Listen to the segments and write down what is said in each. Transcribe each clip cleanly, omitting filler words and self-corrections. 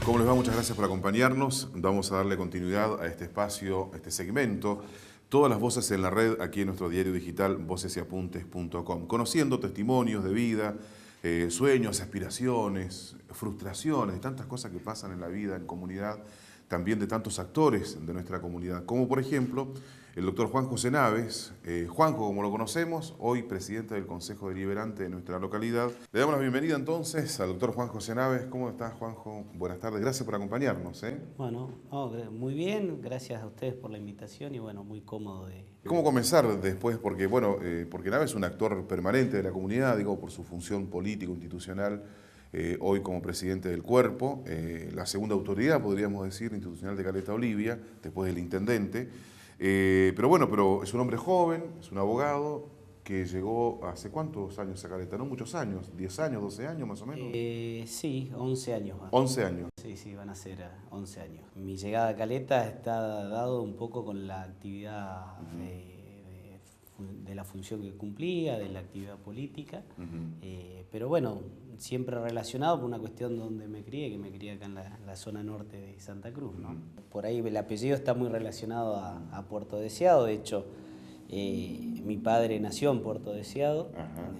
¿Cómo les va? Muchas gracias por acompañarnos. Vamos a darle continuidad a este espacio, a este segmento. Todas las voces en la red, aquí en nuestro diario digital, vocesapuntes.com. Conociendo testimonios de vida, sueños, aspiraciones, frustraciones, tantas cosas que pasan en la vida, en comunidad, también de tantos actores de nuestra comunidad, como por ejemplo el doctor Juan José Naves. Juanjo, como lo conocemos, hoy presidente del Consejo Deliberante de nuestra localidad. Le damos la bienvenida entonces al doctor Juan José Naves. ¿Cómo estás, Juanjo? Buenas tardes, gracias por acompañarnos. Bueno, muy bien, gracias a ustedes por la invitación y bueno, muy cómodo de... ¿Cómo comenzar después? Porque, bueno, porque Naves es un actor permanente de la comunidad, digo, por su función político-institucional, hoy como presidente del cuerpo, la segunda autoridad, podríamos decir, institucional de Caleta Olivia, después del intendente. Pero es un hombre joven, es un abogado que llegó hace ¿cuántos años a Caleta? No muchos años, 10 años, 12 años más o menos. Sí, 11 años. 11 años. Sí, van a ser 11 años. Mi llegada a Caleta está dado un poco con la actividad de la función que cumplía, de la actividad política, pero bueno, siempre relacionado por una cuestión donde me crié, que me crié acá en la zona norte de Santa Cruz, ¿no? Por ahí el apellido está muy relacionado a Puerto Deseado. De hecho, mi padre nació en Puerto Deseado,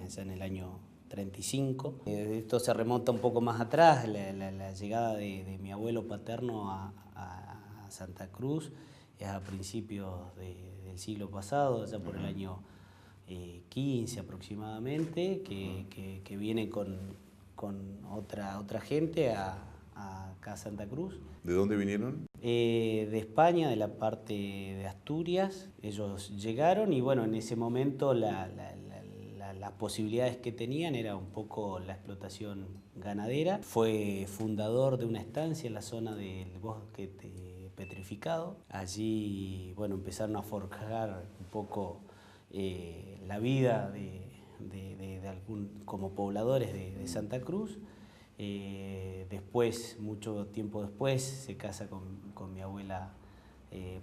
ya en el año 35. Esto se remonta un poco más atrás, la llegada de mi abuelo paterno a Santa Cruz es a principios del siglo pasado, ya por el año 15 aproximadamente, que viene con otra gente acá a Santa Cruz. ¿De dónde vinieron? De España, de la parte de Asturias. Ellos llegaron y bueno, en ese momento las posibilidades que tenían era un poco la explotación ganadera. Fue fundador de una estancia en la zona del bosque petrificado. Allí, bueno, empezaron a forjar un poco la vida como pobladores de Santa Cruz. Después, mucho tiempo después, se casa con mi abuela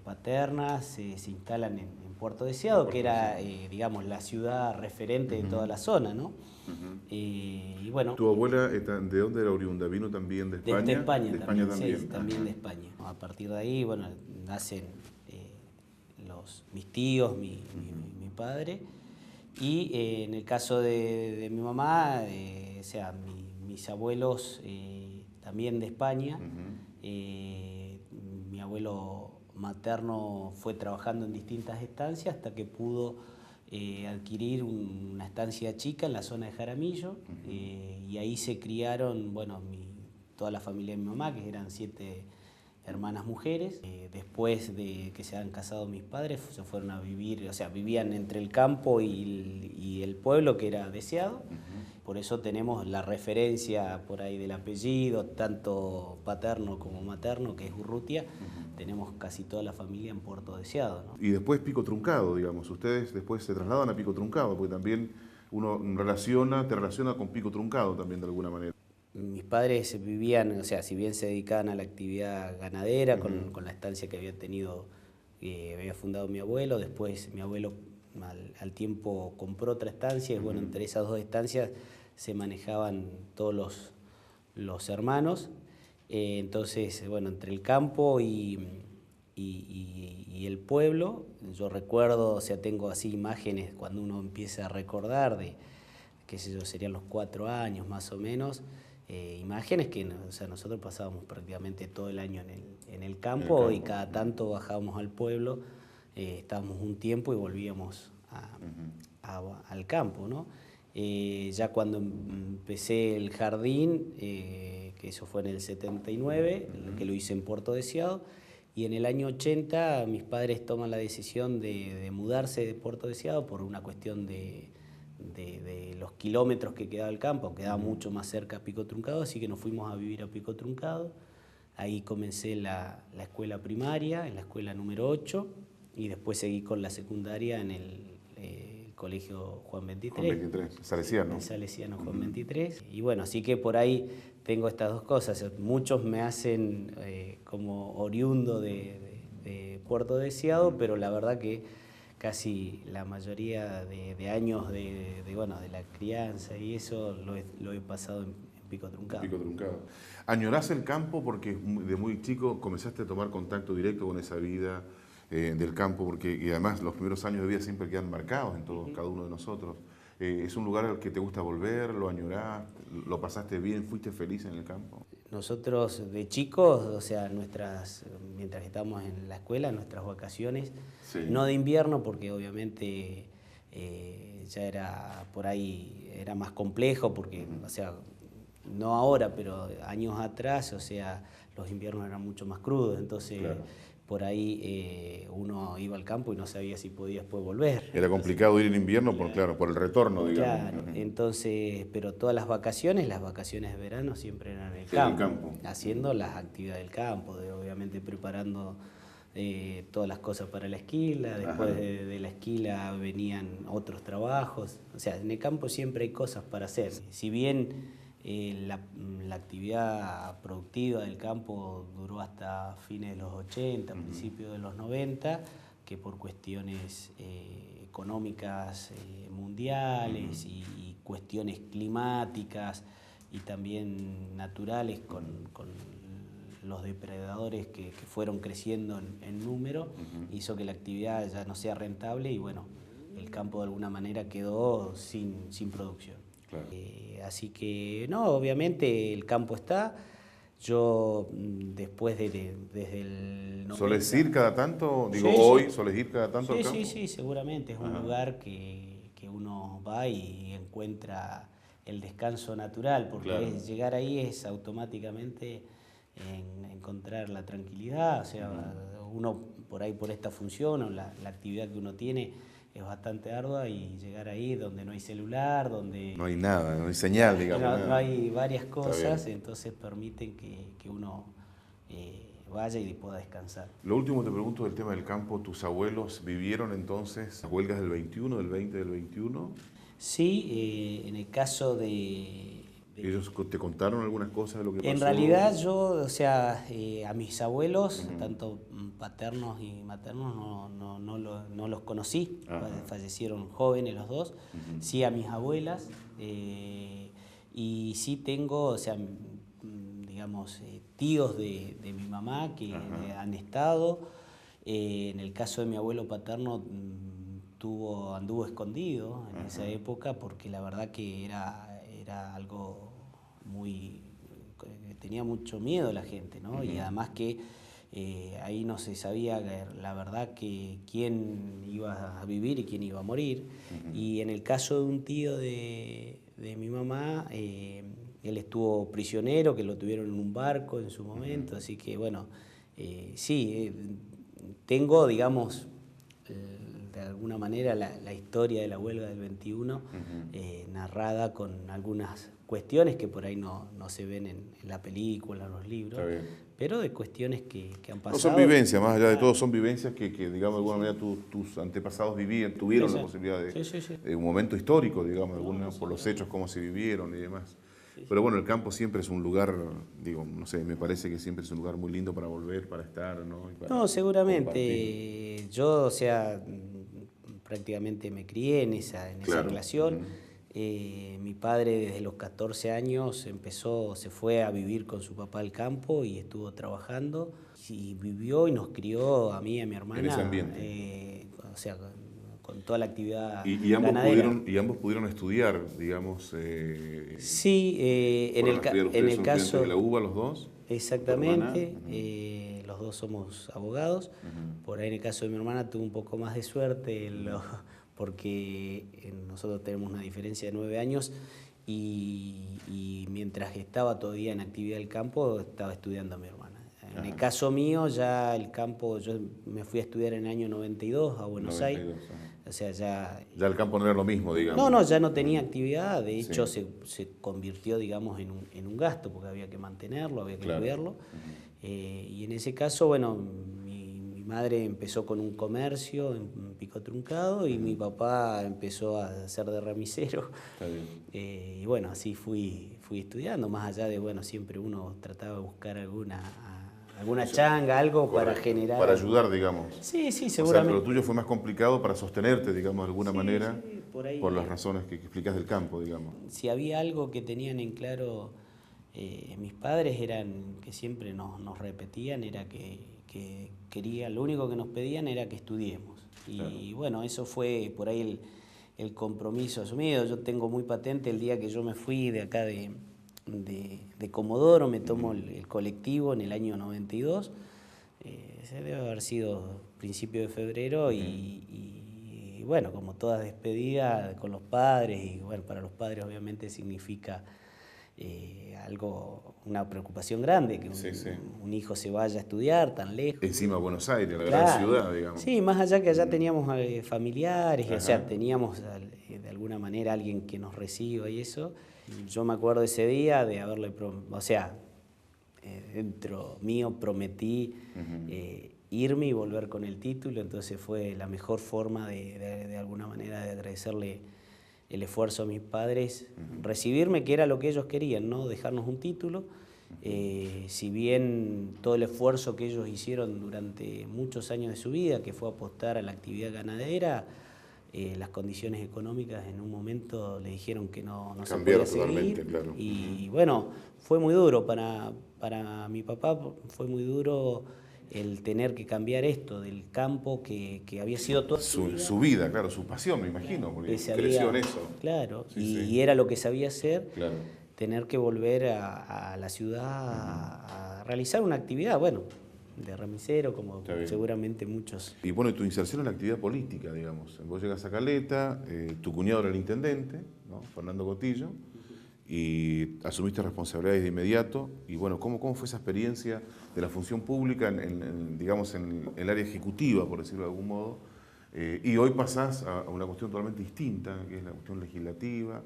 paterna, se instalan en Puerto Deseado, que era, digamos, la ciudad referente de toda la zona, ¿no? Y bueno, ¿Tu abuela de dónde era oriunda? ¿Vino también de España? De España, de España también. Sí, también de España. A partir de ahí, bueno, nacen mis tíos, mi padre, y en el caso de mi mamá, o sea, mis abuelos también de España. Mi abuelo materno fue trabajando en distintas estancias hasta que pudo adquirir una estancia chica en la zona de Jaramillo, y ahí se criaron, bueno, toda la familia de mi mamá, que eran 7 hermanas mujeres. Después de que se han casado mis padres, se fueron a vivir, o sea, vivían entre el campo y el pueblo, que era Deseado. Por eso tenemos la referencia por ahí del apellido, tanto paterno como materno, que es Urrutia. Tenemos casi toda la familia en Puerto Deseado, ¿no? Y después Pico Truncado, digamos. Ustedes después se trasladan a Pico Truncado, porque también uno te relaciona con Pico Truncado también de alguna manera. Mis padres vivían, o sea, si bien se dedicaban a la actividad ganadera, con la estancia que había tenido, había fundado mi abuelo. Después mi abuelo al tiempo compró otra estancia, y bueno, entre esas 2 estancias se manejaban todos los hermanos. Entonces, bueno, entre el campo y el pueblo, yo recuerdo, o sea, tengo así imágenes cuando uno empieza a recordar de, qué sé yo, serían los 4 años más o menos, imágenes que, o sea, nosotros pasábamos prácticamente todo el año en el campo, y cada tanto bajábamos al pueblo, estábamos un tiempo y volvíamos al campo, ¿no? Ya cuando empecé el jardín, que eso fue en el 79, que lo hice en Puerto Deseado, y en el año 80 mis padres toman la decisión de mudarse de Puerto Deseado por una cuestión de los kilómetros que quedaba el campo. Quedaba mucho más cerca a Pico Truncado, así que nos fuimos a vivir a Pico Truncado. Ahí comencé la escuela primaria, en la escuela número 8, y después seguí con la secundaria en el colegio Juan 23. Juan 23, Salesiano. El Salesiano Juan 23. Y bueno, así que por ahí tengo estas 2 cosas. Muchos me hacen como oriundo de Puerto Deseado, pero la verdad que casi la mayoría de años de la crianza y eso lo he pasado en Pico Truncado. Pico Truncado. ¿Añorás el campo porque de muy chico comenzaste a tomar contacto directo con esa vida del campo? Porque, y además los primeros años de vida siempre quedan marcados en todos, cada uno de nosotros. ¿Es un lugar al que te gusta volver? ¿Lo añorás? ¿Lo pasaste bien? ¿Fuiste feliz en el campo? Nosotros de chicos, o sea, mientras estamos en la escuela, nuestras vacaciones, Sí. no de invierno, porque obviamente ya era por ahí, era más complejo, porque, o sea, no ahora, pero años atrás, o sea, los inviernos eran mucho más crudos, entonces Claro. por ahí uno iba al campo y no sabía si podía después volver. Era complicado ir en invierno, claro, por el retorno, digamos. Claro, entonces, pero todas las vacaciones de verano siempre eran en el Era en campo, el campo. haciendo las actividades del campo, obviamente preparando todas las cosas para la esquila, después de la esquila venían otros trabajos, o sea, en el campo siempre hay cosas para hacer. Si bien la actividad productiva del campo duró hasta fines de los 80, principios de los 90, que por cuestiones económicas mundiales y cuestiones climáticas y también naturales con los depredadores que fueron creciendo en número, hizo que la actividad ya no sea rentable y bueno, el campo de alguna manera quedó sin producción. Claro. Así que no, obviamente el campo está. Yo después desde el 90... ¿Solés ir cada tanto? Digo, Sí, hoy, sí. ¿solés ir cada tanto al campo? Sí, seguramente. Es un lugar que uno va y encuentra el descanso natural, porque Claro. llegar ahí es automáticamente encontrar la tranquilidad. O sea, uno por ahí por esta función o la actividad que uno tiene es bastante ardua y llegar ahí donde no hay celular, donde No hay nada, no hay señal, digamos. no nada. hay varias cosas, bien. entonces permiten que uno vaya y pueda descansar. Lo último te pregunto del tema del campo. ¿Tus abuelos vivieron entonces las huelgas del 21, del 20, del 21? Sí, en el caso de... ¿Ellos te contaron algunas cosas de lo que pasó? En realidad yo, o sea, a mis abuelos, tanto paternos y maternos, no los conocí, fallecieron jóvenes los dos, sí a mis abuelas, y sí tengo, o sea, digamos, tíos de mi mamá que han estado. En el caso de mi abuelo paterno anduvo escondido en esa época porque la verdad que era algo muy... tenía mucho miedo la gente, ¿no? Y además que ahí no se sabía la verdad que quién iba a vivir y quién iba a morir. Y en el caso de un tío de mi mamá, él estuvo prisionero, que lo tuvieron en un barco en su momento, así que bueno, sí, tengo, digamos, de alguna manera la historia de la huelga del 21 narrada con algunas cuestiones que por ahí no se ven en la película, en los libros, pero de cuestiones que han pasado. No son vivencias, más allá de todo, son vivencias que digamos, de alguna manera tus antepasados tuvieron la posibilidad de un momento histórico, digamos, por los hechos, cómo se vivieron y demás. Pero bueno, el campo siempre es un lugar, digo, no sé, me parece que siempre es un lugar muy lindo para volver, para estar, ¿no? No, seguramente. Yo, o sea, prácticamente me crié en esa relación. Mi padre desde los 14 años se fue a vivir con su papá al campo y estuvo trabajando y vivió y nos crió a mí y a mi hermana. En ese ambiente. O sea, con toda la actividad y ambos pudieron estudiar, digamos. Sí, en el caso de la UBA los dos. Exactamente, los dos somos abogados. Por ahí en el caso de mi hermana tuve un poco más de suerte porque nosotros tenemos una diferencia de 9 años y mientras estaba todavía en actividad del campo estaba estudiando a mi hermana. En el caso mío, ya el campo, yo me fui a estudiar en el año 92 a Buenos Aires. O sea, ya el campo no era lo mismo, digamos. No, ya no tenía actividad. De hecho, se convirtió, digamos, en un gasto porque había que mantenerlo, había que cuidarlo. Y en ese caso, bueno, mi madre empezó con un comercio en Pico Truncado y mi papá empezó a ser de remisero. Está bien. Y bueno, así fui estudiando, más allá de, bueno, siempre uno trataba de buscar alguna changa, algo para generar... Para ayudar, digamos. Sí, seguramente. O sea, pero lo tuyo fue más complicado para sostenerte, digamos, de alguna manera, por ahí, por las razones que explicas del campo, digamos. Si había algo que tenían en claro mis padres eran, que siempre nos repetían, era que lo único que nos pedían era que estudiemos. Y claro, bueno, eso fue por ahí el compromiso asumido. Yo tengo muy patente el día que yo me fui de acá de Comodoro, me tomo el colectivo en el año 92, se debe haber sido principio de febrero, y bueno, como toda despedida con los padres, y bueno, para los padres obviamente significa una preocupación grande, que un hijo se vaya a estudiar tan lejos. Encima Buenos Aires, la claro, gran ciudad, digamos. Sí, más allá que allá teníamos familiares, o sea, teníamos de alguna manera alguien que nos reciba y eso. Yo me acuerdo ese día de haberle, dentro mío prometí irme y volver con el título, entonces fue la mejor forma de alguna manera de agradecerle el esfuerzo a mis padres, recibirme, que era lo que ellos querían, ¿no? Dejarnos un título. Si bien todo el esfuerzo que ellos hicieron durante muchos años de su vida, que fue apostar a la actividad ganadera, las condiciones económicas en un momento le dijeron que no se podía seguir. Claro. Y bueno, fue muy duro para mi papá, fue muy duro el tener que cambiar esto del campo que había sido toda su vida, claro, su pasión, me imagino, porque creció en eso. Claro, y era lo que sabía hacer, claro, tener que volver a la ciudad a realizar una actividad, bueno, de remisero, como seguramente muchos. Y bueno, tu inserción en la actividad política, digamos. Vos llegas a Caleta, tu cuñado era el intendente, ¿no? Fernando Cotillo, y asumiste responsabilidades de inmediato. Y bueno, ¿cómo fue esa experiencia de la función pública digamos, en el área ejecutiva, por decirlo de algún modo? Y hoy pasás a una cuestión totalmente distinta, que es la cuestión legislativa.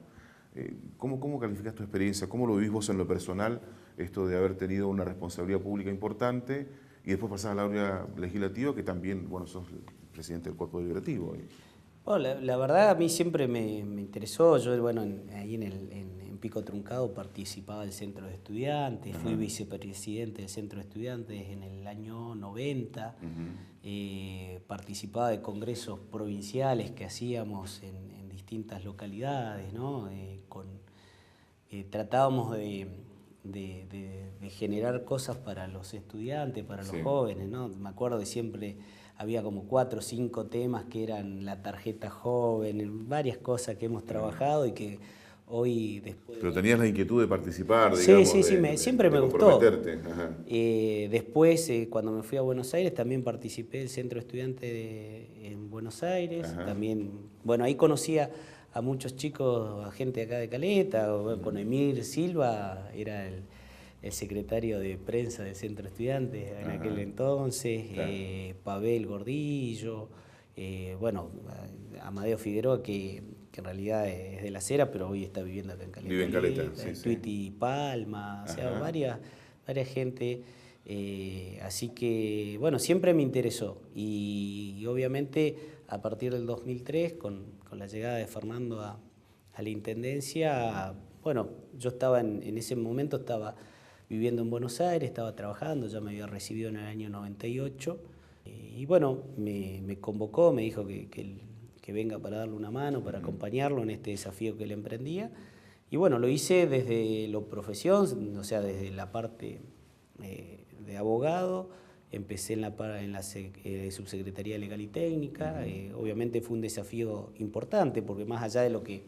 ¿Cómo calificás tu experiencia? ¿Cómo lo vivís vos en lo personal, esto de haber tenido una responsabilidad pública importante y después pasás al área legislativa, que también, bueno, sos el presidente del Cuerpo Deliberativo? Bueno, la verdad a mí siempre me interesó. Yo, bueno, ahí en Pico Truncado participaba del Centro de Estudiantes, fui vicepresidente del Centro de Estudiantes en el año 90, participaba de congresos provinciales que hacíamos en distintas localidades, ¿no? Tratábamos de generar cosas para los estudiantes, para los jóvenes, ¿no? Me acuerdo de siempre había como 4 o 5 temas que eran la tarjeta joven, varias cosas que hemos trabajado y que hoy después... Pero tenías la inquietud de participar, digamos. Sí, siempre me gustó. Después, cuando me fui a Buenos Aires, también participé del Centro de Estudiantes en Buenos Aires. También, bueno, ahí conocía a muchos chicos, a gente acá de Caleta, con Emir Silva, era el secretario de prensa del Centro de Estudiantes en aquel entonces, Pavel Gordillo, bueno, Amadeo Figueroa, que en realidad es de La Cera, pero hoy está viviendo acá en Caleta. Vive en Caleta, Tuiti Palma, o sea, varias gente. Así que, bueno, siempre me interesó. Y obviamente, a partir del 2003, con la llegada de Fernando a la Intendencia, bueno, yo estaba en ese momento estaba viviendo en Buenos Aires, estaba trabajando, ya me había recibido en el año 98. Y bueno, me convocó, me dijo que venga para darle una mano, para acompañarlo en este desafío que él emprendía. Y bueno, lo hice desde la profesión, o sea, desde la parte de abogado. Empecé en la subsecretaría legal y técnica. Obviamente fue un desafío importante, porque más allá de lo que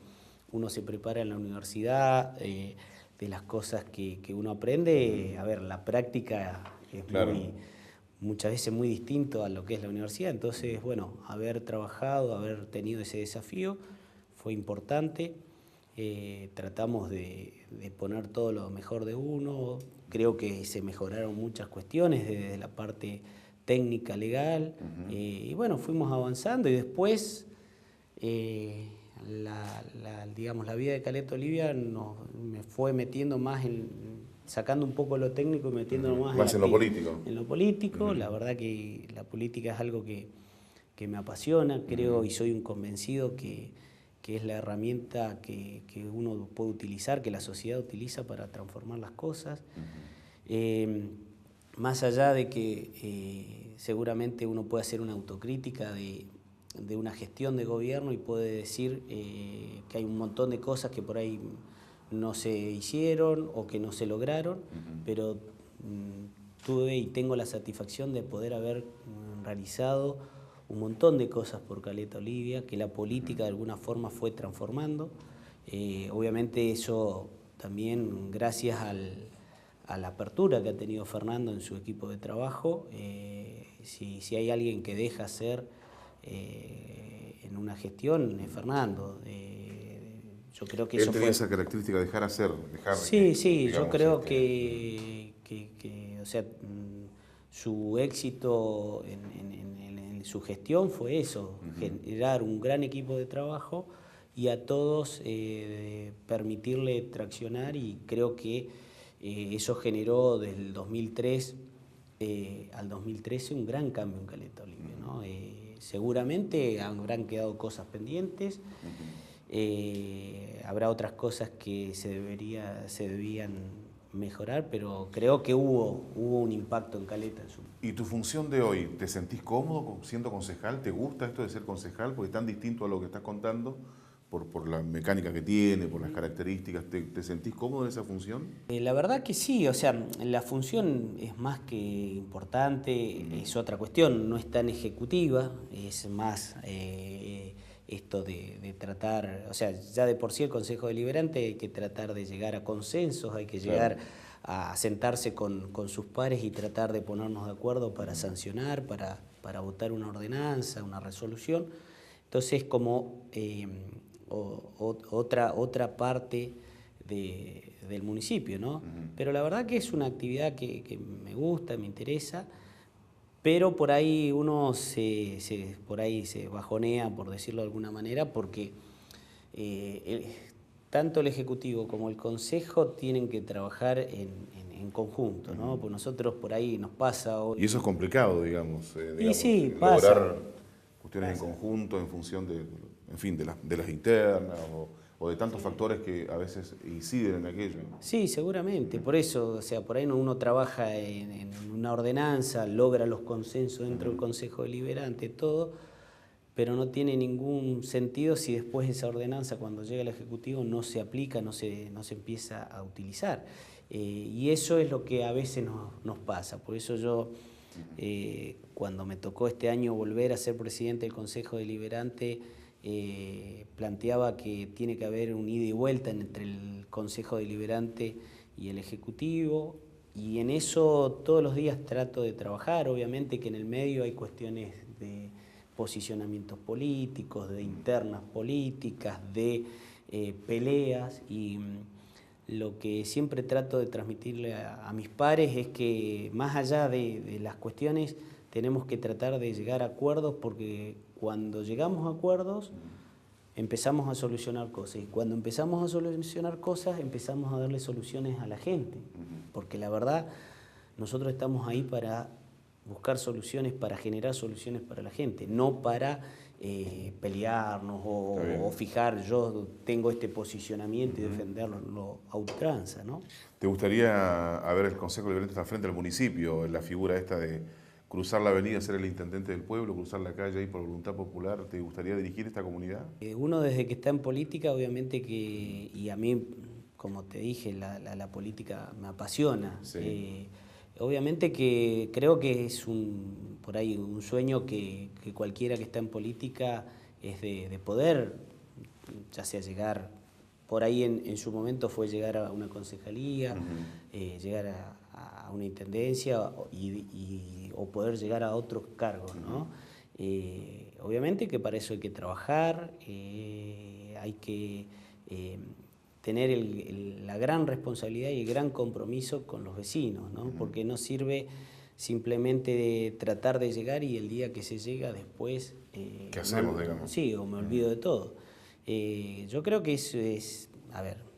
uno se prepara en la universidad, de las cosas que uno aprende, a ver, la práctica es muchas veces muy distinto a lo que es la universidad. Entonces, bueno, haber trabajado, haber tenido ese desafío fue importante. Tratamos de poner todo lo mejor de uno. Creo que se mejoraron muchas cuestiones desde la parte técnica, legal. Y bueno, fuimos avanzando y después digamos, la vida de Caleta Olivia me fue metiendo más sacando un poco lo técnico y metiéndolo más en lo político. En lo político. La verdad que la política es algo que me apasiona, creo, y soy un convencido que es la herramienta que uno puede utilizar, que la sociedad utiliza para transformar las cosas. Más allá de que seguramente uno puede hacer una autocrítica de una gestión de gobierno y puede decir que hay un montón de cosas que por ahí no se hicieron o que no se lograron, pero tuve y tengo la satisfacción de poder haber realizado un montón de cosas por Caleta Olivia, que la política de alguna forma fue transformando. Obviamente eso también gracias a la apertura que ha tenido Fernando en su equipo de trabajo. Si hay alguien que deja hacer en una gestión es Fernando. Yo creo que él tenía esa característica de dejar hacer, sí, yo creo que o sea, su éxito en su gestión fue eso, generar un gran equipo de trabajo y a todos permitirle traccionar, y creo que eso generó del 2003 al 2013 un gran cambio en Caleta Olivia, ¿no? Seguramente habrán quedado cosas pendientes, habrá otras cosas que se debían mejorar, pero creo que hubo un impacto en Caleta. ¿Y tu función de hoy, te sentís cómodo siendo concejal? ¿Te gusta esto de ser concejal? Porque es tan distinto a lo que estás contando, por la mecánica que tiene, por las características. ¿Te sentís cómodo en esa función? La verdad que sí, o sea, la función es más que importante, es otra cuestión, no es tan ejecutiva, es más esto de tratar, o sea, ya de por sí el Consejo Deliberante hay que tratar de llegar a consensos, hay que llegar a sentarse con sus pares y tratar de ponernos de acuerdo para sancionar, para votar una ordenanza, una resolución. Entonces, como otra parte del municipio, ¿no? Pero la verdad que es una actividad que me gusta, me interesa, pero por ahí uno por ahí se bajonea, por decirlo de alguna manera, porque tanto el Ejecutivo como el Consejo tienen que trabajar en conjunto, ¿no? Pues nosotros por ahí nos pasa hoy. Y eso es complicado, digamos. Y sí, lograr cuestiones en conjunto en función de las internas o de tantos factores que a veces inciden en aquello. Sí, seguramente. Por eso, o sea, por ahí uno trabaja en una ordenanza, logra los consensos dentro del Consejo Deliberante, todo, pero no tiene ningún sentido si después esa ordenanza, cuando llega al Ejecutivo, no se aplica, no se empieza a utilizar. Y eso es lo que a veces nos pasa. Por eso yo, cuando me tocó este año volver a ser presidente del Consejo Deliberante, planteaba que tiene que haber un ida y vuelta entre el Consejo Deliberante y el Ejecutivo, y en eso todos los días trato de trabajar. Obviamente que en el medio hay cuestiones de posicionamientos políticos, de internas políticas, de peleas, y lo que siempre trato de transmitirle a mis pares es que más allá de las cuestiones tenemos que tratar de llegar a acuerdos, porque cuando llegamos a acuerdos empezamos a solucionar cosas, y cuando empezamos a solucionar cosas empezamos a darle soluciones a la gente, porque la verdad nosotros estamos ahí para buscar soluciones, para generar soluciones para la gente, no para pelearnos o fijar yo tengo este posicionamiento y defenderlo a ultranza, ¿no? ¿Te gustaría ver el Consejo Deliberante estar frente al municipio, en la figura esta de cruzar la avenida, ser el intendente del pueblo, cruzar la calle ahí por voluntad popular? ¿Te gustaría dirigir esta comunidad? Uno desde que está en política, obviamente que, y a mí, como te dije, la política me apasiona. Sí. Obviamente que creo que es por ahí un sueño que cualquiera que está en política es de poder, ya sea llegar, por ahí en su momento fue llegar a una concejalía, llegar a una intendencia o poder llegar a otros cargos, ¿no? Obviamente que para eso hay que trabajar, hay que tener la gran responsabilidad y el gran compromiso con los vecinos, ¿no? Porque no sirve simplemente de tratar de llegar y el día que se llega después... ¿Qué hacemos, digamos? Sí, o me olvido de todo. Yo creo que eso es,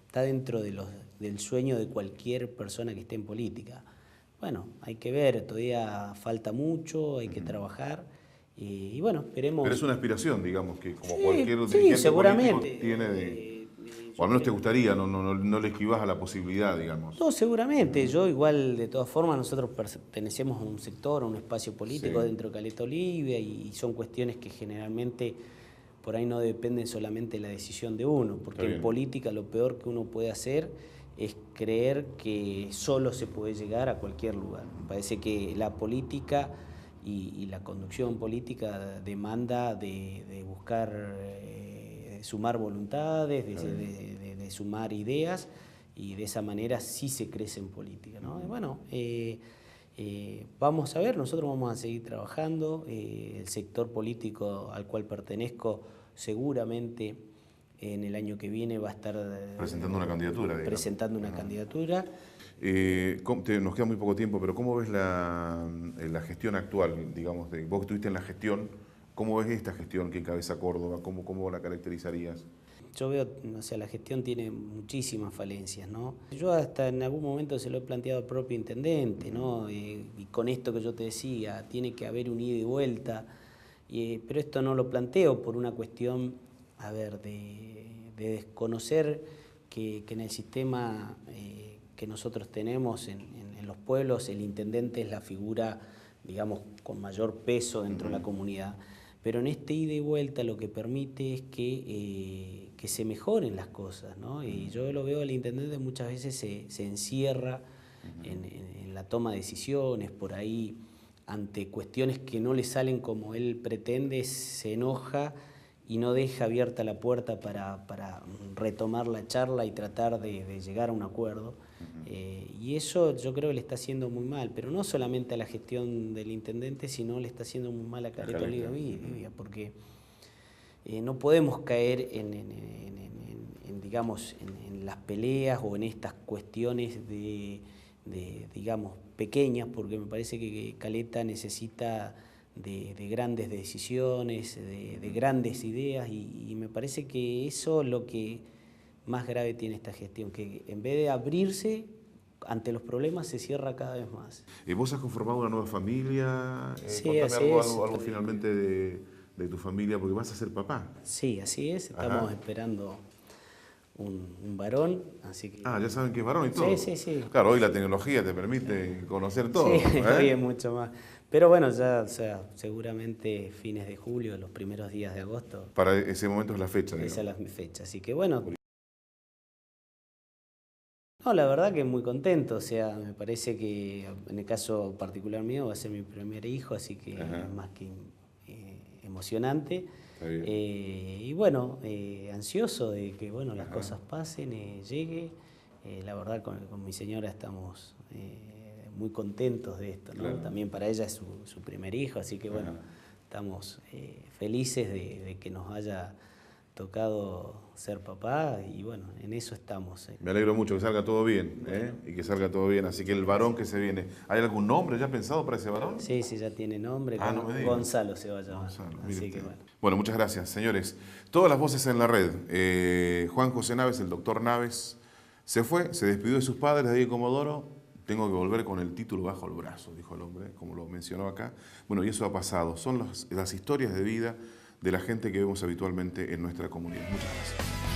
está dentro del sueño de cualquier persona que esté en política. Bueno, hay que ver, todavía falta mucho, hay que trabajar y bueno, esperemos... Pero es una aspiración, digamos, que como cualquier dirigente seguramente político tiene o al menos te gustaría, no le esquivas a la posibilidad, digamos. No, seguramente. Yo igual, de todas formas, nosotros pertenecemos a un sector, a un espacio político dentro de Caleta Olivia, y son cuestiones que generalmente por ahí no dependen solamente de la decisión de uno, porque en política lo peor que uno puede hacer es creer que solo se puede llegar a cualquier lugar. Me parece que la política y la conducción política demanda de buscar sumar voluntades, de sumar ideas, y de esa manera sí se crece en política, ¿no? Y bueno, vamos a ver, nosotros vamos a seguir trabajando, el sector político al cual pertenezco seguramente en el año que viene va a estar presentando una candidatura. Presentando una candidatura. Nos queda muy poco tiempo, pero ¿cómo ves la gestión actual? Digamos, vos que estuviste en la gestión, ¿cómo ves esta gestión que encabeza Córdoba? ¿Cómo la caracterizarías? Yo veo, o sea, la gestión tiene muchísimas falencias, ¿no? Yo hasta en algún momento se lo he planteado al propio intendente, ¿no? Y con esto que yo te decía, tiene que haber un ida y vuelta, pero esto no lo planteo por una cuestión, a ver, de desconocer que en el sistema que nosotros tenemos en los pueblos, el intendente es la figura, digamos, con mayor peso dentro de la comunidad. Pero en este ida y vuelta lo que permite es que se mejoren las cosas, ¿no? Y yo lo veo al intendente muchas veces se encierra en la toma de decisiones, por ahí ante cuestiones que no le salen como él pretende, se enoja y no deja abierta la puerta para retomar la charla y tratar de llegar a un acuerdo. Y eso yo creo que le está haciendo muy mal, pero no solamente a la gestión del intendente, sino le está haciendo muy mal a Caleta Olivia, porque no podemos caer digamos, en las peleas o en estas cuestiones digamos, pequeñas, porque me parece que Caleta necesita de grandes decisiones, de grandes ideas, y me parece que eso es lo que más grave tiene esta gestión, que en vez de abrirse ante los problemas se cierra cada vez más. ¿Y vos has conformado una nueva familia? Sí, contame así algo finalmente de tu familia, porque vas a ser papá. Sí, así es, estamos esperando un varón, así que... Ah, ya saben que es varón y todo. Sí. Claro, hoy la tecnología te permite conocer todo. Sí, hoy es mucho más. Pero bueno, ya, o sea, seguramente fines de julio, los primeros días de agosto. Para ese momento es la fecha, digamos. Esa es la fecha, así que bueno. No, la verdad que muy contento, o sea, me parece que en el caso particular mío va a ser mi primer hijo, así que es más que emocionante. Y bueno, ansioso de que bueno, las cosas pasen, llegue. La verdad con mi señora estamos muy contentos de esto, ¿no? Claro. También para ella es su primer hijo, así que bueno, estamos felices de que nos haya tocado ser papá y bueno, en eso estamos. Me alegro mucho que salga todo bien, bueno. Y que salga todo bien. Así que el varón que se viene, ¿hay algún nombre ya pensado para ese varón? Sí, ya tiene nombre, Gonzalo se va a llamar. Así que bueno, muchas gracias, señores. Todas las voces en la red. Juan José Naves, el doctor Naves, se fue, se despidió de sus padres de ahí en Comodoro. Tengo que volver con el título bajo el brazo, dijo el hombre, como lo mencionó acá. Bueno, y eso ha pasado. Son las historias de vida de la gente que vemos habitualmente en nuestra comunidad. Muchas gracias.